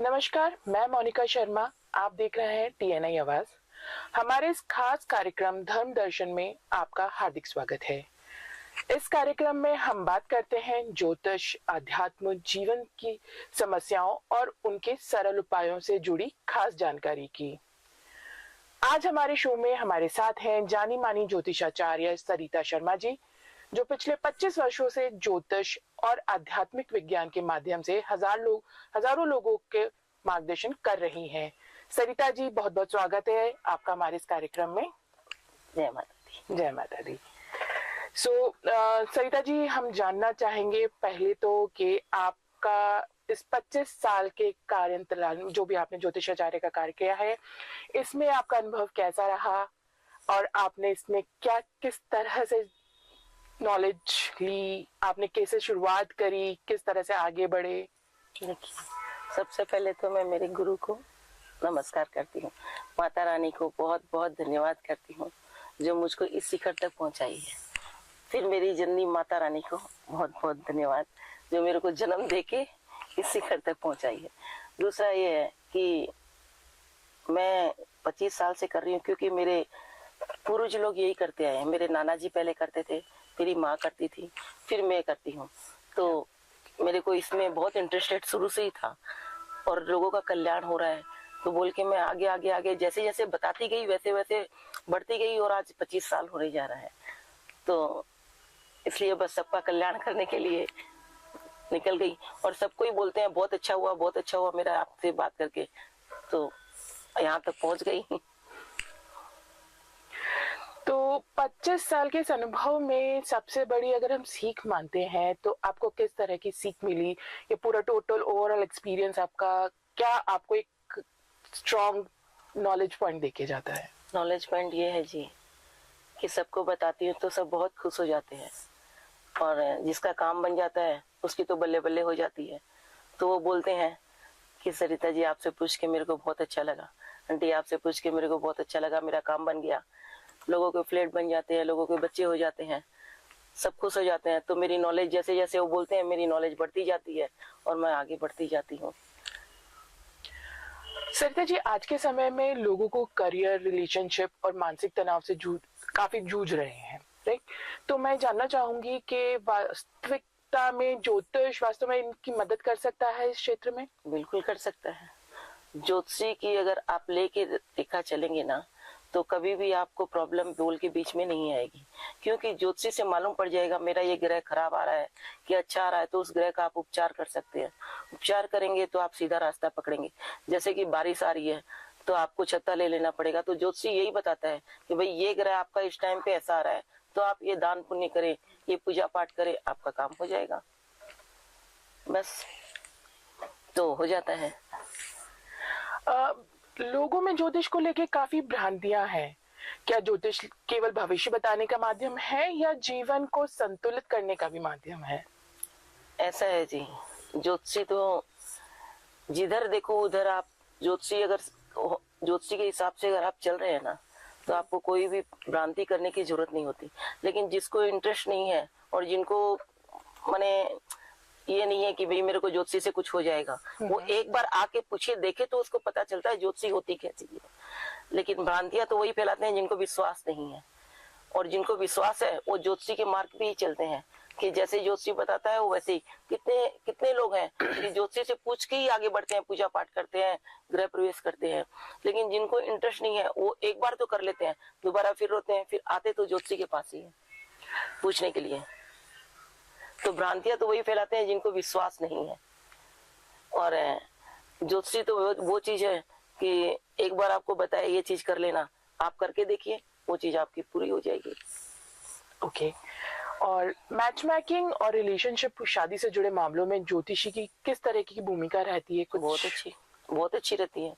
नमस्कार, मैं मोनिका शर्मा। आप देख रहे हैं TNI आवाज। हमारे इस खास कार्यक्रम धर्म दर्शन में आपका हार्दिक स्वागत है। इस कार्यक्रम में हम बात करते हैं ज्योतिष, अध्यात्म, जीवन की समस्याओं और उनके सरल उपायों से जुड़ी खास जानकारी की। आज हमारे शो में हमारे साथ हैं जानी मानी ज्योतिषाचार्य सरिता शर्मा जी, जो पिछले 25 वर्षों से ज्योतिष और आध्यात्मिक विज्ञान के माध्यम से हजारों लोगों के मार्गदर्शन कर रही हैं। सरिता जी, बहुत बहुत स्वागत है आपका हमारे इस कार्यक्रम में। जय माता दी। जय माता दी। सरिता जी, हम जानना चाहेंगे पहले तो कि आपका इस 25 साल के कार्यंतराल में जो भी आपने ज्योतिषाचार्य का कार्य किया है, इसमें आपका अनुभव कैसा रहा और आपने इसमें क्या किस तरह से नॉलेज ली, आपने कैसे शुरुआत करी, किस तरह से आगे बढ़े? देखिए, सबसे पहले तो मैं मेरे गुरु को नमस्कार करती हूँ, माता रानी को बहुत बहुत धन्यवाद करती हूँ जो मुझको इस शिखर तक पहुँचाई है। फिर मेरी जननी माता रानी को बहुत बहुत धन्यवाद जो मेरे को जन्म देके इस शिखर तक पहुँचाई है। दूसरा ये है कि मैं 25 साल से कर रही हूँ क्योंकि मेरे पूर्वज लोग यही करते आए हैं। मेरे नाना जी पहले करते थे, मेरी माँ करती थी, फिर मैं करती हूँ। तो मेरे को इसमें बहुत इंटरेस्टेड शुरू से ही था और लोगों का कल्याण हो रहा है तो बोल के मैं आगे आगे आगे जैसे जैसे बताती गई वैसे वैसे बढ़ती गई और आज 25 साल होने जा रहा है। तो इसलिए बस सबका कल्याण करने के लिए निकल गई और सबको ही बोलते हैं बहुत अच्छा हुआ मेरा आपसे बात करके, तो यहाँ तक पहुँच गई। तो 25 साल के इस अनुभव में सबसे बड़ी अगर हम सीख मानते हैं तो आपको किस तरह की सीख मिली? ये पूरा टोटल ओवरऑल एक्सपीरियंस आपका क्या आपको एक स्ट्रॉन्ग नॉलेज पॉइंट देके जाता है? नॉलेज पॉइंट ये है जी कि सबको बताती हूँ तो सब बहुत खुश हो जाते हैं और जिसका काम बन जाता है उसकी तो बल्ले बल्ले हो जाती है। तो वो बोलते हैं कि सरिता जी आपसे पूछ के मेरे को बहुत अच्छा लगा, आंटी आपसे पूछ के मेरे को बहुत अच्छा लगा, मेरा काम बन गया। लोगों के फ्लैट बन जाते हैं, लोगों के बच्चे हो जाते हैं, सब खुश हो जाते हैं। तो मेरी नॉलेज जैसे जैसे वो बोलते हैं मेरी नॉलेज बढ़ती जाती है और मैं आगे बढ़ती जाती हूँ। सरिता जी, आज के समय में लोगों को करियर, रिलेशनशिप और मानसिक तनाव से काफी जूझ रहे हैं, राइट? तो मैं जानना चाहूंगी कि वास्तविकता में ज्योतिष वास्तव में इनकी मदद कर सकता है इस क्षेत्र में? बिल्कुल कर सकता है। ज्योतिषी की अगर आप लेके देखा चलेंगे ना तो कभी भी आपको प्रॉब्लम बोल के बीच में नहीं आएगी, क्योंकि ज्योतिषी से मालूम पड़ जाएगा मेरा ये ग्रह खराब आ रहा है कि अच्छा आ रहा है, तो उस ग्रह का आप उपचार कर सकते हैं। उपचार करेंगे तो आप सीधा रास्ता पकड़ेंगे। जैसे कि बारिश आ रही है तो आपको छत्ता ले लेना पड़ेगा, तो ज्योतिषी यही बताता है कि भाई ये ग्रह आपका इस टाइम पे ऐसा आ रहा है तो आप ये दान पुण्य करें, ये पूजा पाठ करें, आपका काम हो जाएगा। बस तो हो जाता है। लोगों में ज्योतिष को लेके काफी भ्रांतियां हैं। क्या ज्योतिष केवल भविष्य बताने का माध्यम है या जीवन को संतुलित करने का भी माध्यम है? ऐसा है जी, ज्योतिषी तो जिधर देखो उधर आप ज्योतिषी के हिसाब से अगर आप चल रहे हैं ना तो आपको कोई भी भ्रांति करने की जरूरत नहीं होती। लेकिन जिसको इंटरेस्ट नहीं है और जिनको माने ये नहीं है कि भाई मेरे को ज्योतिषी से कुछ हो जाएगा, वो एक बार आके पूछे देखे तो उसको पता चलता है ज्योतिषी होती क्या चीज है। लेकिन भ्रांतियां तो वही फैलाते हैं जिनको विश्वास नहीं है, और जिनको विश्वास है वो ज्योतिषी के मार्ग पे ही चलते हैं कि जैसे ज्योतिषी बताता है वो वैसे ही। कितने कितने लोग हैं कि ज्योतिषी से पूछ के ही आगे बढ़ते हैं, पूजा पाठ करते हैं, गृह प्रवेश करते हैं। लेकिन जिनको इंटरेस्ट नहीं है वो एक बार तो कर लेते हैं, दोबारा फिर रोते हैं, फिर आते तो ज्योतिषी के पास ही है पूछने के लिए। तो भ्रांतियां तो वही फैलाते हैं जिनको विश्वास नहीं है। और ज्योतिषी तो वो चीज है कि एक बार आपको बताया ये चीज कर लेना, आप करके देखिए, वो चीज आपकी पूरी हो जाएगी। ओके। और मैच मेकिंग और रिलेशनशिप, शादी से जुड़े मामलों में ज्योतिषी की किस तरह की भूमिका रहती है? कुछ बहुत अच्छी रहती है।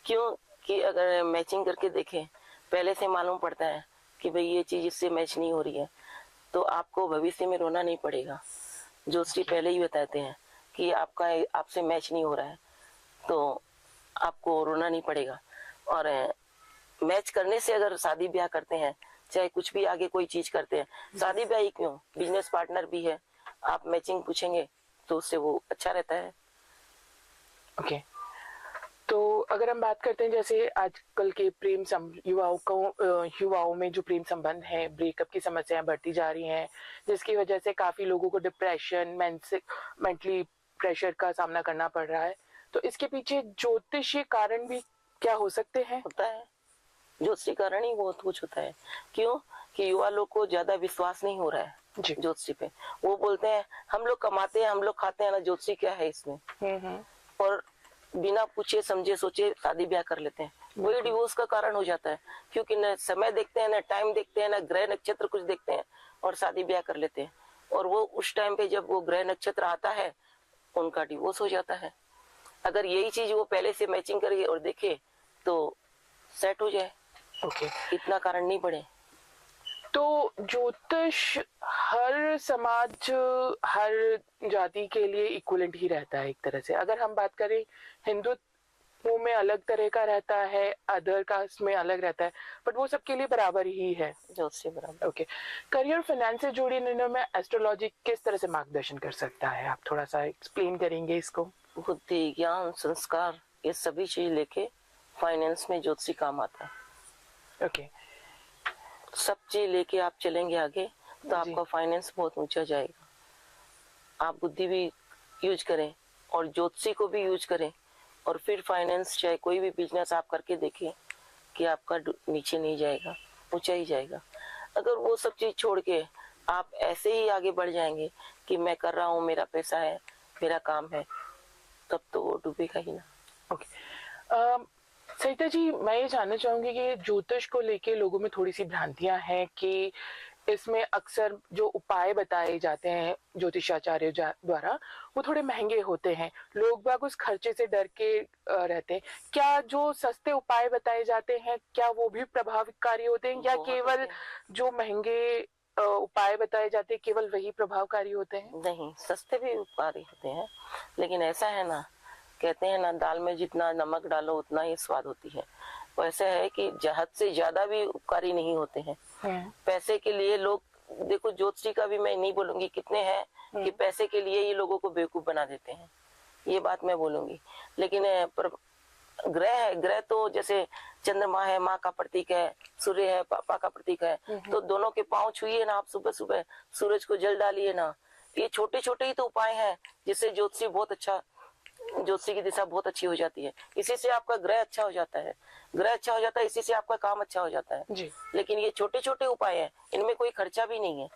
क्यों कि अगर मैचिंग करके देखें, पहले से मालूम पड़ता है कि भाई ये चीज इससे मैच नहीं हो रही है, तो आपको भविष्य में रोना नहीं पड़ेगा। ज्योतिषी पहले ही बताते हैं कि आपसे मैच नहीं हो रहा है तो आपको रोना नहीं पड़ेगा। और मैच करने से अगर शादी ब्याह करते हैं, चाहे कुछ भी आगे कोई चीज करते हैं, शादी ब्याह ही क्यों, बिजनेस पार्टनर भी है, आप मैचिंग पूछेंगे तो उससे वो अच्छा रहता है। ओके। तो अगर हम बात करते हैं जैसे आजकल के युवाओं में जो प्रेम संबंध है, ब्रेकअप की समस्याएं बढ़ती जा रही हैं, जिसकी वजह से काफी लोगों को डिप्रेशन, मेंटली प्रेशर का सामना करना पड़ रहा है। तो इसके पीछे ज्योतिषीय कारण भी क्या हो सकते हैं? होता है, ज्योतिषी कारण ही बहुत कुछ होता है। क्यों कि युवा लोग को ज्यादा विश्वास नहीं हो रहा है ज्योतिषी पे। वो बोलते हैं हम लोग कमाते हैं, हम लोग खाते हैं ना, ज्योतिषी क्या है इसमें। और बिना पूछे समझे सोचे शादी ब्याह कर लेते हैं, वही डिवोर्स का कारण हो जाता है। क्योंकि न समय देखते हैं, न टाइम देखते हैं, न ग्रह नक्षत्र कुछ देखते हैं और शादी ब्याह कर लेते हैं। और वो उस टाइम पे जब वो ग्रह नक्षत्र आता है उनका डिवोर्स हो जाता है। अगर यही चीज वो पहले से मैचिंग करेगी और देखे तो सेट हो जाए। इतना कारण नहीं पड़े। तो ज्योतिष हर समाज, हर जाति के लिए इक्विवेलेंट ही रहता है एक तरह से। अगर हम बात करें, हिंदुत्व में अलग तरह का रहता है, अदर कास्ट में अलग रहता है, बट वो सबके लिए बराबर ही है। ज्योतिष बराबर। ओके। करियर, फाइनेंस से जुड़ी निर्णय में एस्ट्रोलॉजी किस तरह से मार्गदर्शन कर सकता है? आप थोड़ा सा एक्सप्लेन करेंगे इसको? बुद्धि, ज्ञान, संस्कार, ये सभी चीज लेके फाइनेंस में ज्योतिषी काम आता है। ओके। सब चीज लेके आप चलेंगे आगे तो आपका फाइनेंस बहुत ऊंचा जाएगा। आप बुद्धि भी यूज करें और ज्योतिषी को भी यूज करें और फिर फाइनेंस, चाहे कोई भी बिजनेस आप करके देखें कि आपका नीचे नहीं जाएगा, ऊंचा ही जाएगा। अगर वो सब चीज छोड़ के आप ऐसे ही आगे बढ़ जाएंगे कि मैं कर रहा हूँ, मेरा पैसा है, मेरा काम है, तब तो वो डूबेगा ही ना। ओके। सरिता जी, मैं ये जानना चाहूंगी कि ज्योतिष को लेके लोगों में थोड़ी सी भ्रांतियां हैं कि इसमें अक्सर जो उपाय बताए जाते हैं ज्योतिषाचार्य द्वारा, वो थोड़े महंगे होते हैं। लोग बाग उस खर्चे से डर के रहते हैं। क्या जो सस्ते उपाय बताए जाते हैं, क्या वो भी प्रभावकारी होते हैं, या केवल जो महंगे उपाय बताए जाते हैं केवल वही प्रभावकारी होते हैं? नहीं, सस्ते भी उपकारी होते हैं, लेकिन ऐसा है ना, कहते हैं ना, दाल में जितना नमक डालो उतना ही स्वाद होती है। वैसे है कि हद से ज्यादा भी उपकारी नहीं होते हैं। पैसे के लिए लोग, देखो ज्योतिषी का भी मैं नहीं बोलूंगी कितने हैं कि पैसे के लिए ही लोगों को बेवकूफ बना देते हैं, ये बात मैं बोलूंगी। लेकिन ग्रह है, ग्रह तो जैसे चंद्रमा है, माँ का प्रतीक है, सूर्य है, पापा का प्रतीक है, तो दोनों के पाँव छुइए ना आप सुबह सुबह, सूरज को जल डालिए ना। ये छोटे छोटे ही तो उपाय हैं जिससे ज्योतिषी बहुत अच्छा, ज्योतिषी की दिशा बहुत अच्छी हो जाती है। इसी से आपका ग्रह अच्छा हो जाता है, ग्रह अच्छा हो जाता है, इसी से आपका काम अच्छा हो जाता है जी। लेकिन ये छोटे छोटे उपाय हैं, इनमें कोई खर्चा भी नहीं है।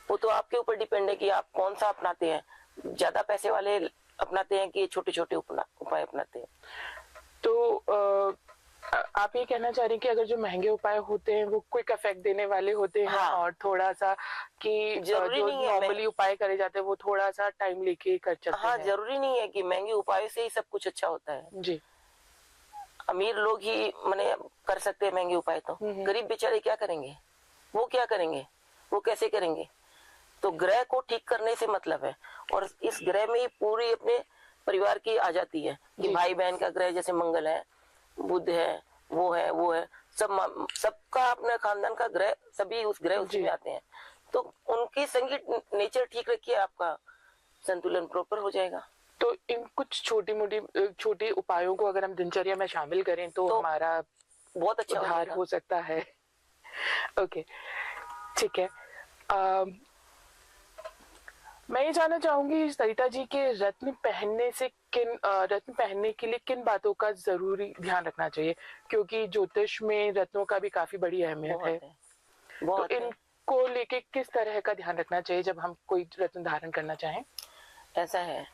वो तो आपके ऊपर डिपेंड है कि आप कौन सा अपनाते हैं। ज्यादा पैसे वाले अपनाते हैं कि छोटे छोटे उपाय अपनाते हैं। तो आप ये कहना चाह रही हैं कि अगर जो महंगे उपाय होते हैं वो क्विक इफेक्ट देने वाले होते हैं, हाँ। और थोड़ा सा कि जो नॉर्मली उपाय करे जाते हैं वो थोड़ा सा टाइम लेके कर चलते हैं। हाँ, जरूरी नहीं है कि महंगे उपाय से ही सब कुछ अच्छा होता है जी। अमीर लोग ही माने कर सकते हैं महंगे उपाय, तो गरीब बेचारे क्या करेंगे? वो क्या करेंगे? वो कैसे करेंगे? तो ग्रह को ठीक करने से मतलब है, और इस ग्रह में ही पूरी अपने परिवार की आ जाती है कि भाई बहन का ग्रह, जैसे मंगल है, बुध है, वो है, सबका अपने खानदान का ग्रह, सभी उस ग्रह उसी में आते हैं। तो उनकी संगीत नेचर ठीक रखिए, आपका संतुलन प्रॉपर हो जाएगा। तो इन कुछ छोटे उपायों को अगर हम दिनचर्या में शामिल करें तो हमारा बहुत अच्छा उद्धार हो सकता है। ओके, ठीक है। मैं ये जानना चाहूंगी सरिता जी के रत्न पहनने के लिए किन बातों का जरूरी ध्यान रखना चाहिए, क्योंकि ज्योतिष में रत्नों का भी काफी बड़ी अहमियत है। तो इनको लेके किस तरह का ध्यान रखना चाहिए जब हम कोई रत्न धारण करना चाहें? ऐसा है,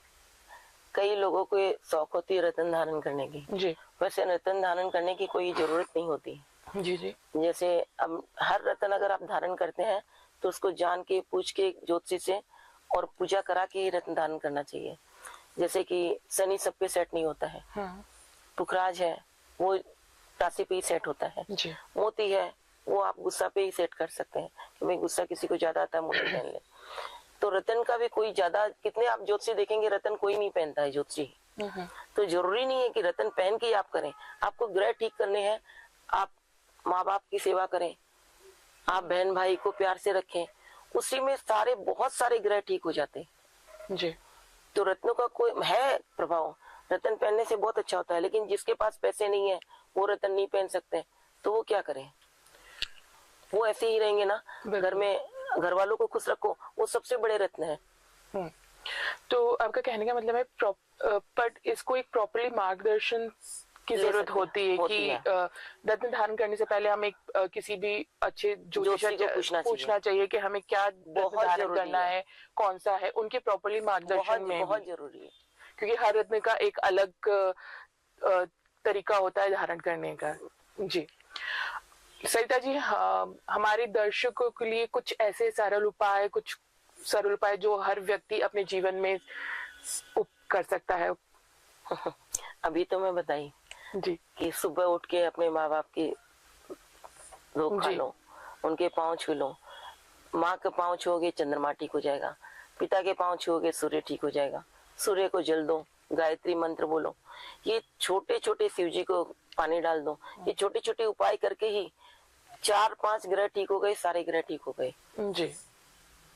कई लोगों को शौक होती है रत्न धारण करने की। जी। वैसे रत्न धारण करने की कोई जरूरत नहीं होती। जी जी। जैसे अब हर रत्न अगर आप धारण करते हैं तो उसको जान के, पूछ के, ज्योतिषी से और पूजा करा के ही रत्न धारण करना चाहिए। जैसे कि शनि सब पे सेट नहीं होता है। पुखराज है वो राशि पे ही सेट होता है। मोती है वो आप गुस्सा पे ही सेट कर सकते हैं कि भाई गुस्सा किसी को ज्यादा आता है, मोती पहन ले। तो रतन का भी कोई ज्यादा, कितने आप ज्योतिषी देखेंगे रतन कोई नहीं पहनता है ज्योतिषी। तो जरूरी नहीं है कि रतन पहन के आप करें। आपको ग्रह ठीक करने हैं, आप माँ बाप की सेवा करें, आप बहन भाई को प्यार से रखें, उसी में बहुत सारे ग्रह ठीक हो जाते हैं जी। तो रत्नों का कोई है प्रभाव, रतन पहनने से बहुत अच्छा होता है, लेकिन जिसके पास पैसे नहीं है वो रतन नहीं पहन सकते, तो वो क्या करें? वो ऐसे ही रहेंगे ना। घर में घर वालों को खुश रखो, वो सबसे बड़े रत्न है। तो आपका कहने का मतलब है बट इसको एक प्रॉपरली मार्गदर्शन की जरूरत होती है कि रत्न धारण करने से पहले हम एक किसी भी अच्छे ज्योतिषी को पूछना चाहिए कि हमें क्या रत्न धारण करना है, कौन सा है, उनके प्रॉपरली मार्गदर्शन में बहुत जरूरी है, क्योंकि हर रत्न का एक अलग तरीका होता है धारण करने का। जी सरिता जी, हमारे दर्शकों के लिए कुछ ऐसे सरल उपाय जो हर व्यक्ति अपने जीवन में कर सकता है। अभी तो मैं बताई जी कि सुबह उठ के अपने माँ बाप की धूप खा लो, उनके पाँव छू लो। माँ के पाँव छूओगे चंद्रमा ठीक हो जाएगा, पिता के पाँव छूओगे सूर्य ठीक हो जाएगा। सूर्य को जल दो, गायत्री मंत्र बोलो, ये छोटे छोटे शिव जी को पानी डाल दो। ये छोटे छोटे उपाय करके ही 4-5 ग्रह ठीक हो गए, सारे ग्रह ठीक हो गए जी।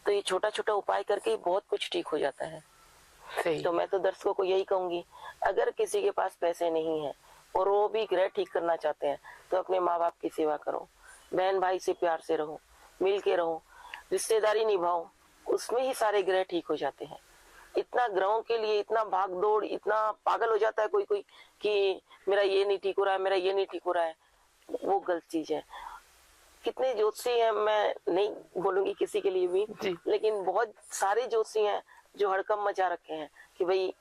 तो ये छोटा छोटा उपाय करके ही बहुत कुछ ठीक हो जाता है। तो मैं तो दर्शकों को यही कहूंगी, अगर किसी के पास पैसे नहीं है और वो भी ग्रह ठीक करना चाहते हैं तो अपने माँ बाप की सेवा करो, बहन भाई से प्यार से रहो, मिल के रहो, रिश्तेदारी निभाओ, उसमें ही सारे ग्रह ठीक हो जाते हैं। इतना ग्रहों के लिए इतना भाग दौड़, इतना पागल हो जाता है कोई कोई कि मेरा ये नहीं ठीक हो रहा है, मेरा ये नहीं ठीक हो रहा है, वो गलत चीज है। कितने ज्योतिषी हैं, मैं नहीं बोलूंगी किसी के लिए भी, लेकिन बहुत सारे ज्योतिषी हैं जो हड़कंप मचा रखे हैं कि भाई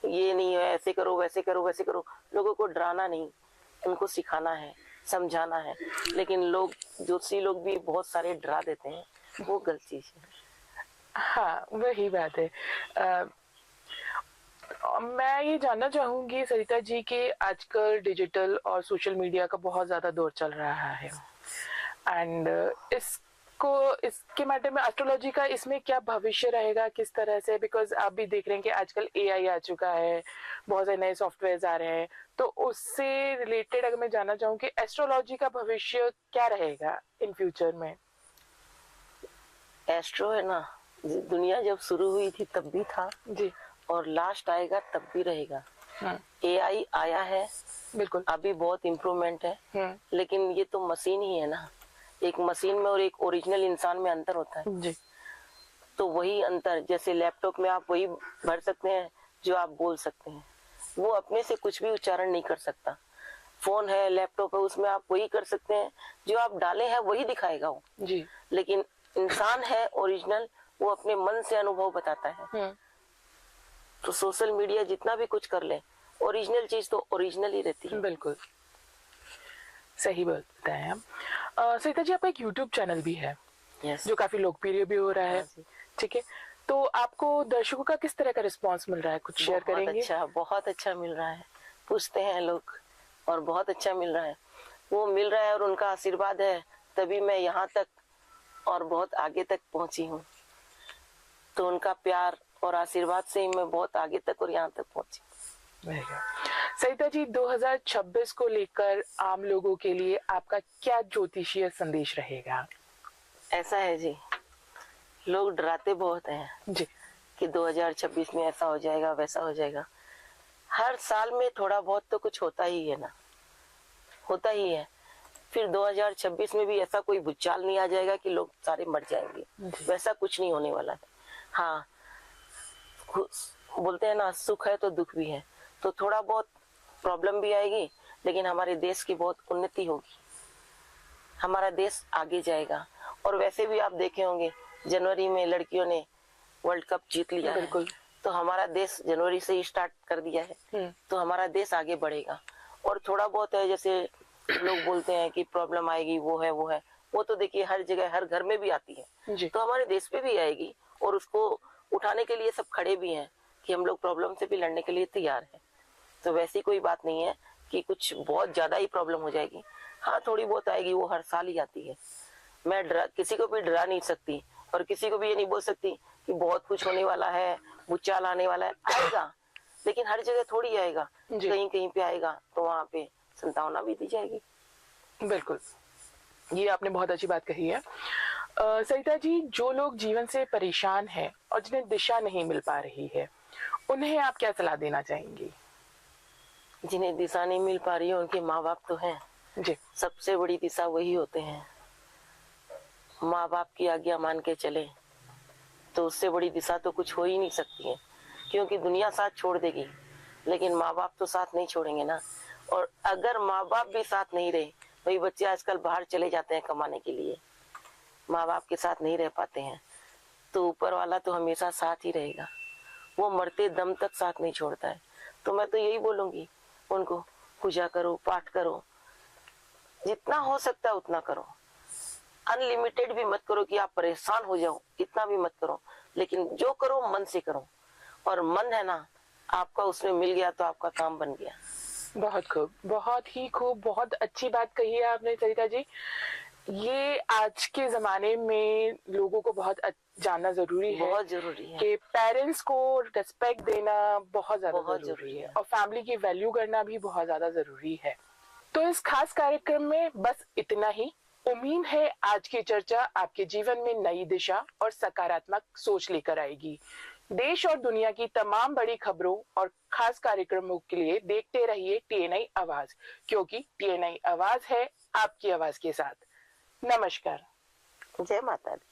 ये नहीं है, ऐसे करो वैसे करो वैसे करो। लोगों को डराना नहीं, उनको सिखाना है, समझाना है। लेकिन लोग ज्योतिषी लोग भी बहुत सारे डरा देते हैं, वो गलत चीज है। हाँ वही बात है। मैं ये जानना चाहूंगी सरिता जी कि आजकल डिजिटल और सोशल मीडिया का बहुत ज्यादा दौर चल रहा है एंड इसके मैटर में एस्ट्रोलॉजी का इसमें क्या भविष्य रहेगा, किस तरह से, बिकॉज आप भी देख रहे हैं कि आजकल एआई आ चुका है, बहुत सारे नए सॉफ्टवेयर आ रहे हैं, तो उससे रिलेटेड अगर मैं जानना चाहूँ कि एस्ट्रोलॉजी का भविष्य क्या रहेगा इन फ्यूचर में। एस्ट्रो है ना, दुनिया जब शुरू हुई थी तब भी था जी, और लास्ट आएगा तब भी रहेगा। एआई आया है, बिल्कुल, अभी बहुत इम्प्रूवमेंट है, लेकिन ये तो मशीन ही है ना। एक मशीन में और एक ओरिजिनल इंसान में अंतर होता है जी। तो वही अंतर, जैसे लैपटॉप में आप वही भर सकते हैं जो आप बोल सकते हैं, वो अपने से कुछ भी उच्चारण नहीं कर सकता। फोन है, लैपटॉप है, उसमें आप वही कर सकते हैं, जो आप डाले हैं वही दिखाएगा वो जी। लेकिन इंसान है ओरिजिनल, वो अपने मन से अनुभव बताता है। तो सोशल मीडिया जितना भी कुछ कर ले, ओरिजिनल चीज तो ओरिजिनल ही रहती है। बिल्कुल सही बताया आप। सरिता जी, आपका एक यूट्यूब चैनल भी है जो काफी लोकप्रिय भी हो रहा है, ठीक है, तो आपको दर्शकों का किस तरह का रिस्पांस मिल रहा है, कुछ शेयर करेंगे? बहुत अच्छा मिल रहा है, पूछते हैं लोग और बहुत अच्छा मिल रहा है। वो मिल रहा है और उनका आशीर्वाद है, तभी मैं यहाँ तक और बहुत आगे तक पहुंची हूँ। तो उनका प्यार और आशीर्वाद से ही मैं बहुत आगे तक और यहाँ तक पहुंची। सरिता जी, 2026 को लेकर आम लोगों के लिए आपका क्या ज्योतिषीय संदेश रहेगा? ऐसा है जी, लोग डराते बहुत हैं जी कि 2026 में ऐसा हो जाएगा वैसा हो जाएगा। हर साल में थोड़ा बहुत तो कुछ होता ही है ना, होता ही है। फिर 2026 में भी ऐसा कोई भूचाल नहीं आ जाएगा कि लोग सारे मर जाएंगे, वैसा कुछ नहीं होने वाला है। हाँ, बोलते हैं ना, सुख है तो दुख भी है, तो थोड़ा बहुत प्रॉब्लम भी आएगी, लेकिन हमारे देश की बहुत उन्नति होगी, हमारा देश आगे जाएगा। और वैसे भी आप देखे होंगे जनवरी में लड़कियों ने वर्ल्ड कप जीत लिया है, तो हमारा देश जनवरी से ही स्टार्ट कर दिया है, तो हमारा देश आगे बढ़ेगा। और थोड़ा बहुत है, जैसे लोग बोलते हैं कि प्रॉब्लम आएगी, वो है वो तो देखिए हर जगह हर घर में भी आती है, तो हमारे देश पे भी आएगी और उसको उठाने के लिए सब खड़े भी हैं कि हम लोग प्रॉब्लम से भी लड़ने के लिए तैयार हैं। तो वैसी कोई बात नहीं है कि कुछ बहुत ज्यादा ही प्रॉब्लम हो जाएगी। हाँ, थोड़ी बहुत आएगी, वो हर साल ही आती है। मैं किसी को भी डरा नहीं सकती और किसी को भी ये नहीं बोल सकती कि बहुत कुछ होने वाला है, भूचाल आने वाला है। आएगा, लेकिन हर जगह थोड़ी आएगा, कहीं कहीं पे आएगा, तो वहाँ पे संभावना भी दी जाएगी। बिल्कुल, ये आपने बहुत अच्छी बात कही है। सरिता जी, जो लोग जीवन से परेशान हैं और जिन्हें दिशा नहीं मिल पा रही है, उन्हें आप क्या सलाह देना चाहेंगी? जिन्हें दिशा नहीं मिल पा रही है उनके माँ बाप तो हैं। जी। सबसे बड़ी दिशा वही होते हैं। माँ बाप की आज्ञा मान के चले तो उससे बड़ी दिशा तो कुछ हो ही नहीं सकती है, क्योंकि दुनिया साथ छोड़ देगी लेकिन माँ बाप तो साथ नहीं छोड़ेंगे ना। और अगर माँ बाप भी साथ नहीं रहे, वही बच्चे आजकल बाहर चले जाते हैं कमाने के लिए, माँ बाप के साथ नहीं रह पाते हैं, तो ऊपर वाला तो हमेशा साथ ही रहेगा, वो मरते दम तक साथ नहीं छोड़ता है। तो मैं तो यही बोलूंगी उनको, पूजा करो, पाठ करो, जितना हो सकता है उतना करो। अनलिमिटेड भी मत करो कि आप परेशान हो जाओ, इतना भी मत करो, लेकिन जो करो मन से करो। और मन है ना आपका, उसमें मिल गया तो आपका काम बन गया। बहुत खूब, बहुत ही खूब, बहुत अच्छी बात कही है आपने सरिता जी। ये आज के जमाने में लोगों को बहुत जानना जरूरी है, बहुत जरूरी है कि पेरेंट्स को रिस्पेक्ट देना बहुत ज्यादा बहुत जरूरी है है। और फैमिली की वैल्यू करना भी बहुत ज्यादा जरूरी है। तो इस खास कार्यक्रम में बस इतना ही। उम्मीद है आज की चर्चा आपके जीवन में नई दिशा और सकारात्मक सोच लेकर आएगी। देश और दुनिया की तमाम बड़ी खबरों और खास कार्यक्रमों के लिए देखते रहिए टीएनआई आवाज, क्योंकि टीएनआई आवाज है आपकी आवाज के साथ। नमस्कार। जय माता दी।